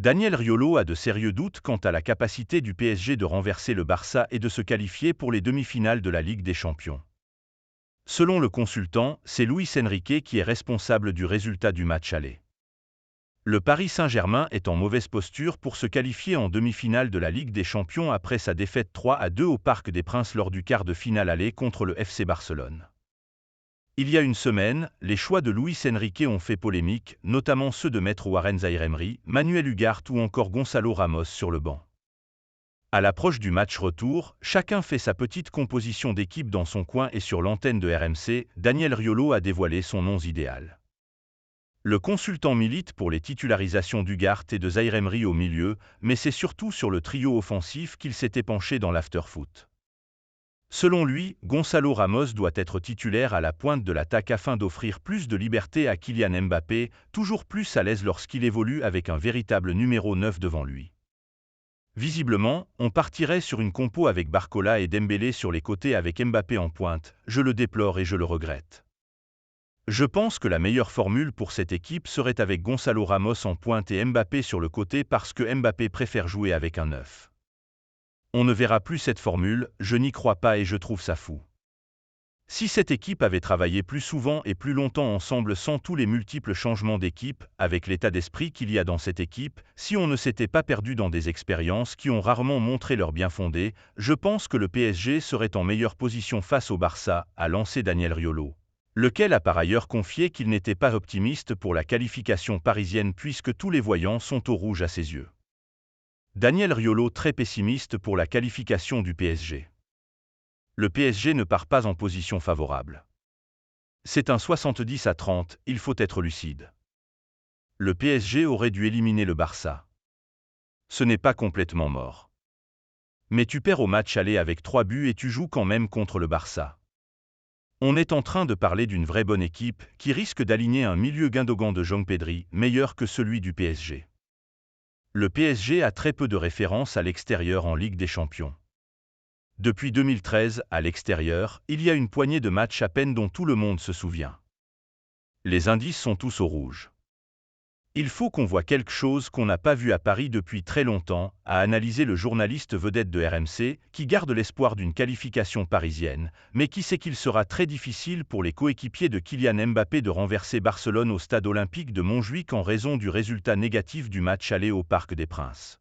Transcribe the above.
Daniel Riolo a de sérieux doutes quant à la capacité du PSG de renverser le Barça et de se qualifier pour les demi-finales de la Ligue des Champions. Selon le consultant, c'est Luis Enrique qui est responsable du résultat du match aller. Le Paris Saint-Germain est en mauvaise posture pour se qualifier en demi-finale de la Ligue des Champions après sa défaite 3-2 au Parc des Princes lors du quart de finale aller contre le FC Barcelone. Il y a une semaine, les choix de Luis Enrique ont fait polémique, notamment ceux de maître Warren Zaïre-Emery, Manuel Ugarte ou encore Gonçalo Ramos sur le banc. À l'approche du match retour, chacun fait sa petite composition d'équipe dans son coin et sur l'antenne de RMC, Daniel Riolo a dévoilé son 11 idéal. Le consultant milite pour les titularisations d'Ugarte et de Zaïre-Emery au milieu, mais c'est surtout sur le trio offensif qu'il s'était penché dans l'after-foot. Selon lui, Gonçalo Ramos doit être titulaire à la pointe de l'attaque afin d'offrir plus de liberté à Kylian Mbappé, toujours plus à l'aise lorsqu'il évolue avec un véritable numéro 9 devant lui. Visiblement, on partirait sur une compo avec Barcola et Dembélé sur les côtés avec Mbappé en pointe, je le déplore et je le regrette. Je pense que la meilleure formule pour cette équipe serait avec Gonçalo Ramos en pointe et Mbappé sur le côté parce que Mbappé préfère jouer avec un 9. On ne verra plus cette formule, je n'y crois pas et je trouve ça fou. Si cette équipe avait travaillé plus souvent et plus longtemps ensemble sans tous les multiples changements d'équipe, avec l'état d'esprit qu'il y a dans cette équipe, si on ne s'était pas perdu dans des expériences qui ont rarement montré leur bien fondé, je pense que le PSG serait en meilleure position face au Barça, a lancé Daniel Riolo, lequel a par ailleurs confié qu'il n'était pas optimiste pour la qualification parisienne puisque tous les voyants sont au rouge à ses yeux. Daniel Riolo très pessimiste pour la qualification du PSG. Le PSG ne part pas en position favorable. C'est un 70-30, il faut être lucide. Le PSG aurait dû éliminer le Barça. Ce n'est pas complètement mort. Mais tu perds au match aller avec 3 buts et tu joues quand même contre le Barça. On est en train de parler d'une vraie bonne équipe qui risque d'aligner un milieu Gundogan de Jong Pedri, meilleur que celui du PSG. Le PSG a très peu de références à l'extérieur en Ligue des Champions. Depuis 2013, à l'extérieur, il y a une poignée de matchs à peine dont tout le monde se souvient. Les indices sont tous au rouge. Il faut qu'on voit quelque chose qu'on n'a pas vu à Paris depuis très longtemps, a analysé le journaliste vedette de RMC, qui garde l'espoir d'une qualification parisienne, mais qui sait qu'il sera très difficile pour les coéquipiers de Kylian Mbappé de renverser Barcelone au stade olympique de Montjuïc en raison du résultat négatif du match aller au Parc des Princes.